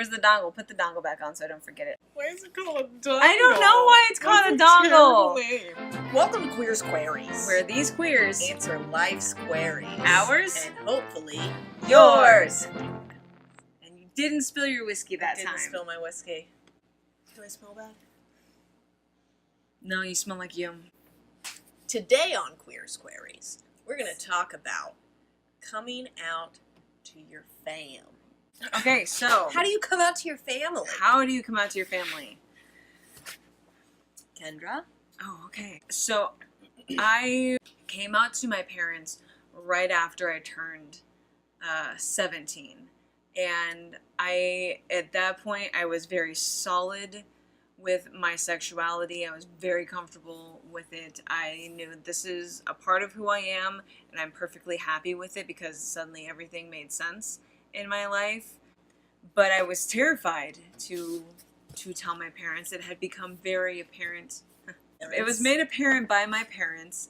Where's the dongle? Put the dongle back on so I don't forget it. Why is it called a dongle? I don't know why it's called a dongle. Welcome to Queers Queries, Where these queers answer life's queries. Ours and hopefully yours. And you didn't spill your whiskey that I time. didn't spill my whiskey. Do I smell bad? No, you smell like you. Today on Queers Queries, we're going to talk about coming out to your fam. Okay, so How do you come out to your family? how do you come out to your family? Kendra? Oh, okay. So I came out to my parents right after I turned 17. And at that point, I was very solid with my sexuality. I was very comfortable with it. I knew this is a part of who I am, and I'm perfectly happy with it because suddenly everything made sense in my life. But I was terrified to tell my parents. It had become very apparent. It was made apparent by my parents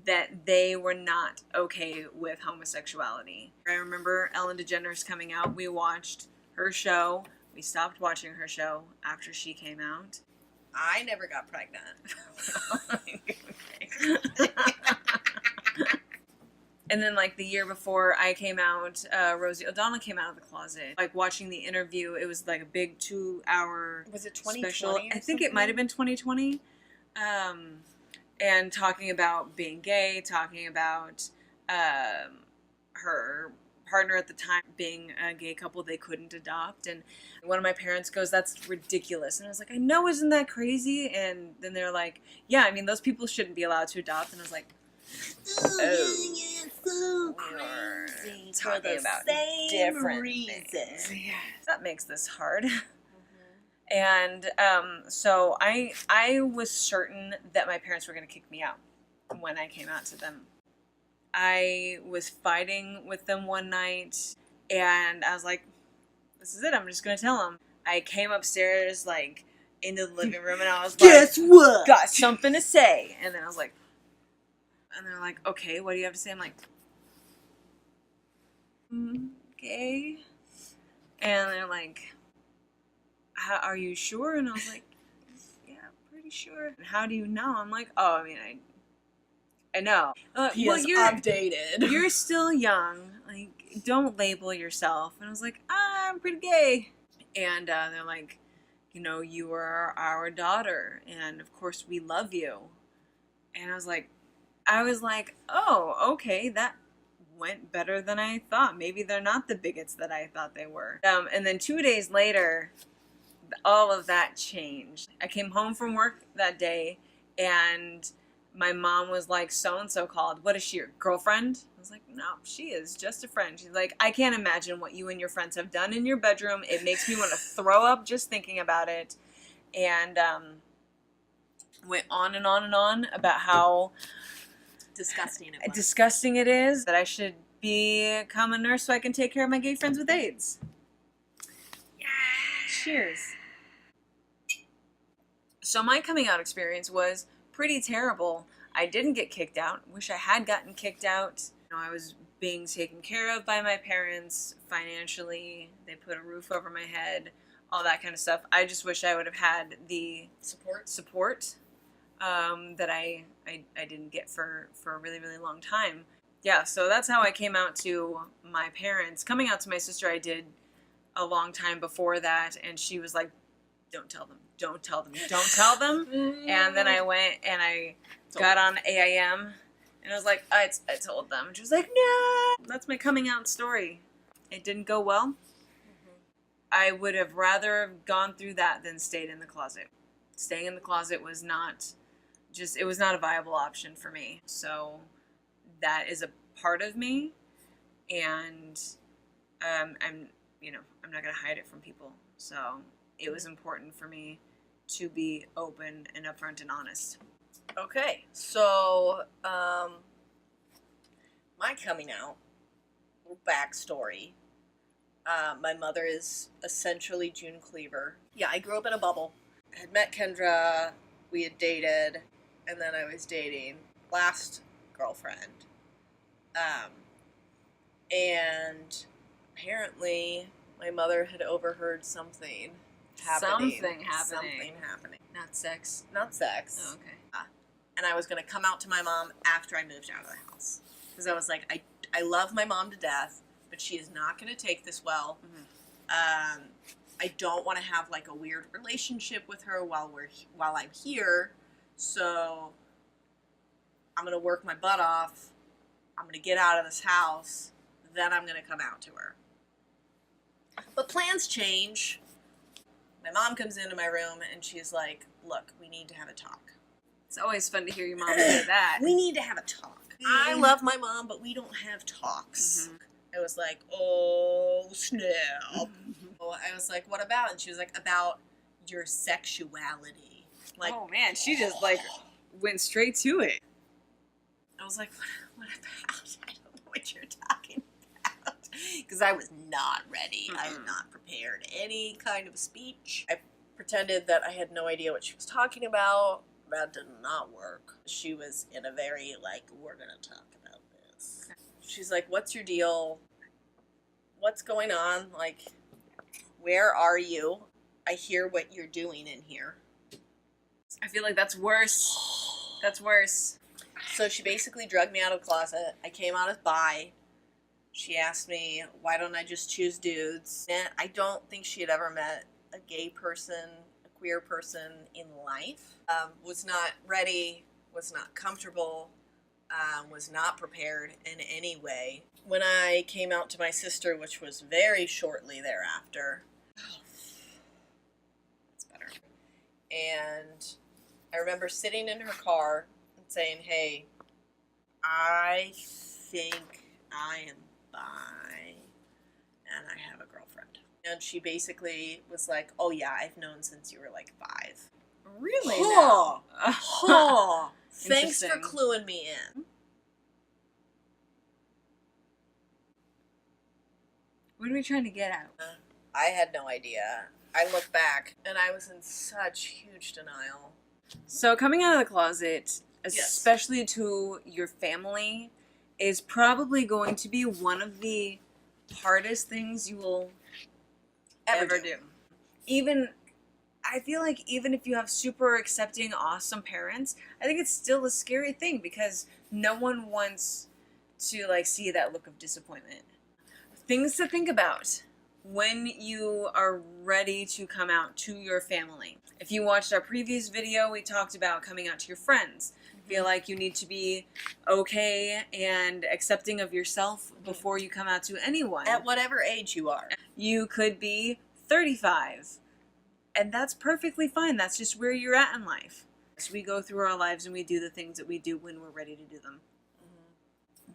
that they were not okay with homosexuality. I remember Ellen DeGeneres coming out. We watched her show. We stopped watching her show after she came out. I never got pregnant. And then, like, the year before I came out, Rosie O'Donnell came out of the closet. Like, watching the interview, it was like a big 2-hour Was it 2020 special. or I think it might have been 2020. And talking about being gay, talking about her partner at the time being a gay couple they couldn't adopt. And one of my parents goes, "That's ridiculous." And I was like, "I know, isn't that crazy?" And then they're like, "Yeah, I mean, those people shouldn't be allowed to adopt." And I was like, yeah, so crazy. talking about different things. Yeah, that makes this hard. And so I was certain that my parents were going to kick me out when I came out to them. I was fighting with them one night, and I was like, "This is it. I'm just going to tell them." I came upstairs, like, into the living room, and I was like, Guess what? "Got something to say." And then I was like, and they're like, "Okay, what do you have to say?" I'm like, "Okay." And they're like, "Are you sure?" And I was like, "Yeah, pretty sure." "And how do you know?" I'm like, "Oh, I mean, I know." Well, you're updated. You're still young. Like, don't label yourself. And I was like, "I'm pretty gay." And they're like, "You are our daughter, and of course we love you." And I was like, "Oh, okay, that went better than I thought. Maybe they're not the bigots that I thought they were." And then 2 days later, all of that changed. I came home from work that day, and my mom was like, "So-and-so called. What is she, your girlfriend?" I was like, "No, she is just a friend." She's like, "I can't imagine what you and your friends have done in your bedroom. It makes me want to throw up just thinking about it." And went on and on and on about how disgusting it is, that I should become a nurse so I can take care of my gay friends with AIDS. Yeah. Cheers. So my coming out experience was pretty terrible. I didn't get kicked out. Wish I had gotten kicked out. I was being taken care of by my parents financially. They put a roof over my head, all that kind of stuff. I just wish I would have had the support that I didn't get for a really, really long time. Yeah, so that's how I came out to my parents. Coming out to my sister, I did a long time before that, and she was like, "Don't tell them, don't tell them, don't tell them." And then I went and I got on AIM, and I was like, I told them. And she was like, "No." That's my coming out story. It didn't go well. I would have rather gone through that than stayed in the closet. Staying in the closet was not a viable option for me. So that is a part of me, and I'm not going to hide it from people. So it was important for me to be open and upfront and honest. Okay, so my coming out backstory. My mother is essentially June Cleaver. Yeah, I grew up in a bubble. I had met Kendra, we had dated, and then I was dating last girlfriend. And apparently my mother had overheard something happening. Something happening. Something happening. Not sex. Not sex. Oh, okay. And I was going to come out to my mom after I moved out of the house. Because I was like, I love my mom to death, but she is not going to take this well. Mm-hmm. I don't want to have like a weird relationship with her while I'm here. So I'm going to work my butt off. I'm going to get out of this house. Then I'm going to come out to her. But plans change. My mom comes into my room and she's like, look, we need to have a talk. It's always fun to hear your mom say that. We need to have a talk. I love my mom, but we don't have talks. Mm-hmm. I was like, oh, snap. I was like, what about? And she was like, about your sexuality. Like, oh man, she just like went straight to it. I was like, what about? I don't know what you're talking about. Because I was not ready. I had not prepared any kind of speech. I pretended that I had no idea what she was talking about. That did not work. She was in a very, like, we're going to talk about this. She's like, what's your deal? What's going on? Like, where are you? I hear what you're doing in here. I feel like that's worse. That's worse. So she basically drugged me out of the closet. I came out as bi. She asked me, why don't I just choose dudes? And I don't think she had ever met a gay person, a queer person in life. Was not ready, was not comfortable, was not prepared in any way. When I came out to my sister, which was very shortly thereafter, that's better. And I remember sitting in her car and saying, hey, I think I am bi and I have a girlfriend. And she basically was like, oh yeah, I've known since you were like 5. Really? Huh. Now? Huh. Thanks for Interesting. cluing me in. What are we trying to get at? I had no idea. I look back and I was in such huge denial. So coming out of the closet, especially to your family, is probably going to be one of the hardest things you will ever do. Even, I feel like even if you have super accepting, awesome parents, I think it's still a scary thing because no one wants to like see that look of disappointment. Things to think about when you are ready to come out to your family. If you watched our previous video, we talked about coming out to your friends. Feel like you need to be okay and accepting of yourself before you come out to anyone. At whatever age you are. You could be 35, and that's perfectly fine. That's just where you're at in life. So we go through our lives and we do the things that we do when we're ready to do them.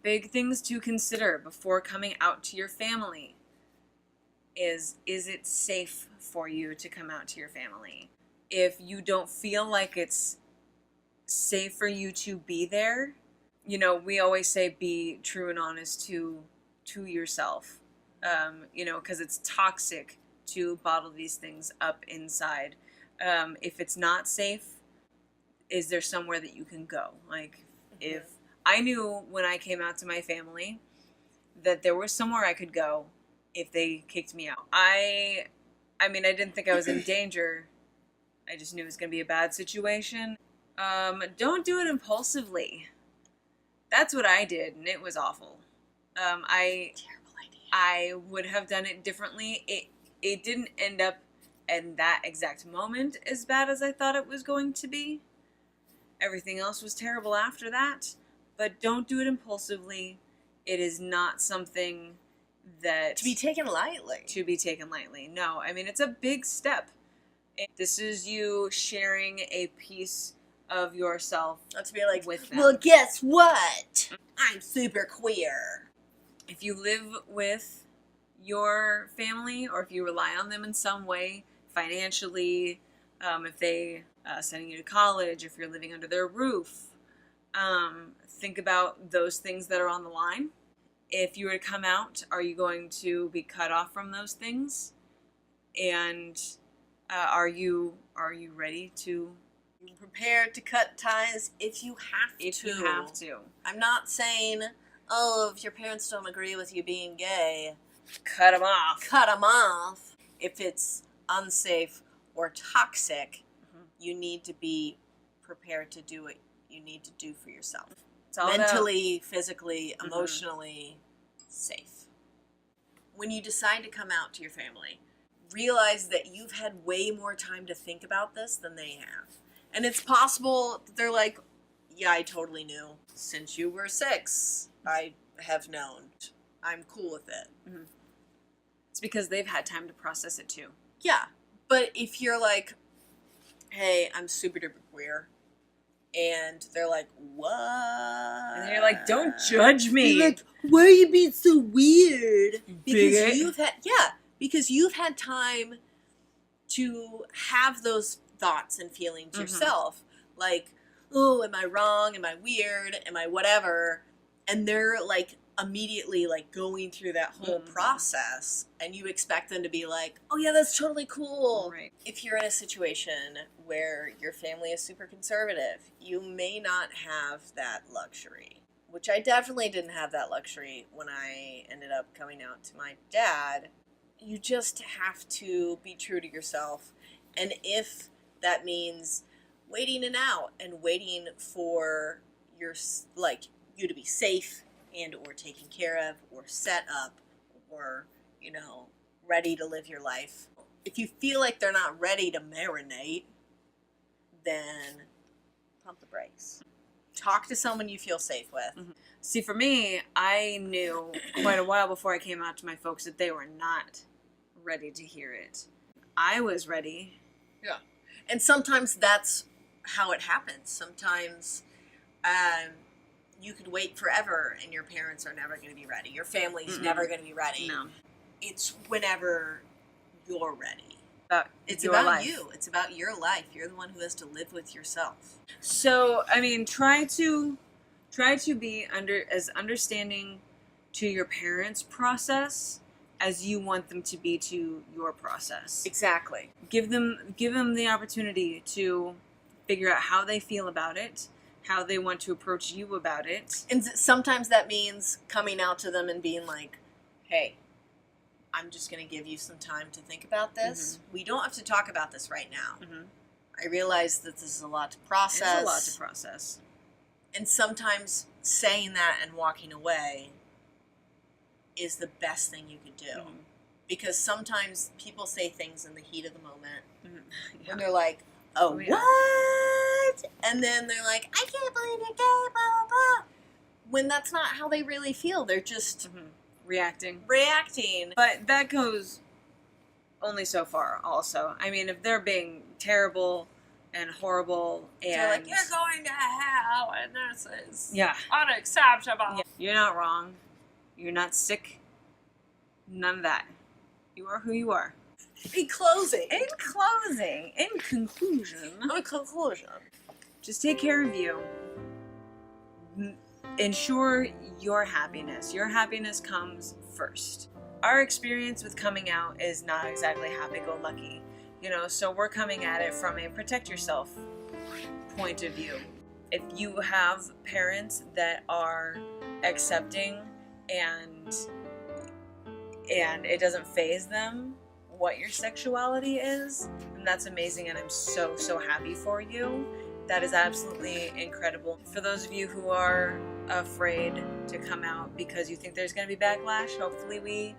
Big things to consider before coming out to your family is it safe for you to come out to your family? If you don't feel like it's safe for you to be there, you know, we always say be true and honest to yourself, you know, because it's toxic to bottle these things up inside. If it's not safe, is there somewhere that you can go? Like, if I knew when I came out to my family that there was somewhere I could go if they kicked me out. I mean, I didn't think I was in danger. I just knew it was going to be a bad situation. Don't do it impulsively. That's what I did, and it was awful. Terrible idea. I would have done it differently. It didn't end up in that exact moment as bad as I thought it was going to be. Everything else was terrible after that. But don't do it impulsively. It is not something that... To be taken lightly. To be taken lightly. No, I mean, it's a big step. This is you sharing a piece of yourself. Not to be like, with them. Well, guess what? I'm super queer. If you live with your family, or if you rely on them in some way, financially, if they sending you to college, if you're living under their roof, think about those things that are on the line. If you were to come out, are you going to be cut off from those things? And are you ready to... Be prepared to cut ties if you have to. If you have to. I'm not saying, oh, if your parents don't agree with you being gay, cut them off. cut them off. If it's unsafe or toxic, you need to be prepared to do what you need to do for yourself. It's all Mentally, physically, emotionally safe. When you decide to come out to your family, realize that you've had way more time to think about this than they have. And it's possible that they're like, yeah, I totally knew. Since you were 6, I have known. I'm cool with it. It's because they've had time to process it too. Yeah. But if you're like, hey, I'm super duper queer, and they're like, what? And then you're like, don't judge me. You're like, why are you being so weird? Bigot. Because you've had time to have those thoughts and feelings yourself. Like, oh, am I wrong? Am I weird? Am I whatever? And they're like immediately like going through that whole process, and you expect them to be like, oh yeah, that's totally cool. Right. If you're in a situation where your family is super conservative, you may not have that luxury, which I definitely didn't have that luxury when I ended up coming out to my dad. You just have to be true to yourself. And if that means waiting it out and waiting for your, like, you to be safe and or taken care of or set up or, you know, ready to live your life. If you feel like they're not ready to marinate, then pump the brakes. Talk to someone you feel safe with. See, for me, I knew quite a while before I came out to my folks that they were not ready to hear it. I was ready. Yeah. And sometimes that's how it happens. Sometimes you could wait forever and your parents are never going to be ready. Your family's never going to be ready. No. It's whenever you're ready. It's Your about life. you. It's about your life. You're the one who has to live with yourself. So, I mean, try to be as understanding to your parents' process as you want them to be to your process. Exactly. Give them the opportunity to figure out how they feel about it, how they want to approach you about it. And sometimes that means coming out to them and being like, hey, I'm just going to give you some time to think about this. We don't have to talk about this right now. I realize that this is a lot to process. It's a lot to process. And sometimes saying that and walking away is the best thing you could do. Because sometimes people say things in the heat of the moment and they're like, oh, yeah. what? And then they're like, I can't believe you're gay, blah, blah, blah. When that's not how they really feel. They're just reacting. But that goes only so far also. I mean, if they're being terrible and horrible and... they're like, you're going to hell and this is unacceptable. Yeah. You're not wrong. You're not sick. None of that. You are who you are. In closing. In conclusion, just take care of you. Ensure your happiness. Your happiness comes first. Our experience with coming out is not exactly happy-go-lucky, so we're coming at it from a protect yourself point of view. If you have parents that are accepting and it doesn't faze them what your sexuality is, and that's amazing, and I'm so, so happy for you. That is absolutely incredible. For those of you who are afraid to come out because you think there's going to be backlash, hopefully we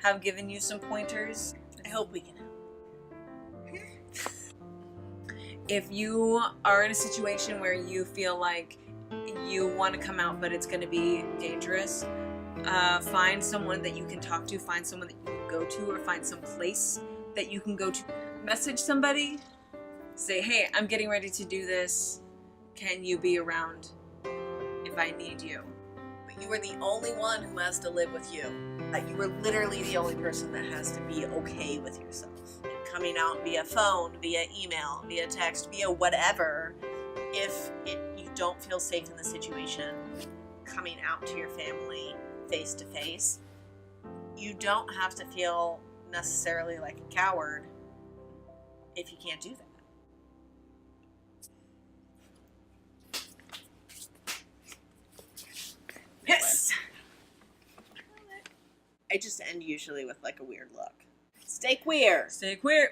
have given you some pointers. I hope we can help. If you are in a situation where you feel like you want to come out but it's going to be dangerous, find someone that you can talk to, find someone that you can go to, or find some place that you can go to. Message somebody, say, hey, I'm getting ready to do this. Can you be around if I need you? But you are the only one who has to live with you. You are literally the only person that has to be okay with yourself. Coming out via phone, via email, via text, via whatever, if you don't feel safe in the situation, coming out to your family face to face, you don't have to feel necessarily like a coward if you can't do that. Yes. I just end usually with like a weird look. Stay queer. Stay queer.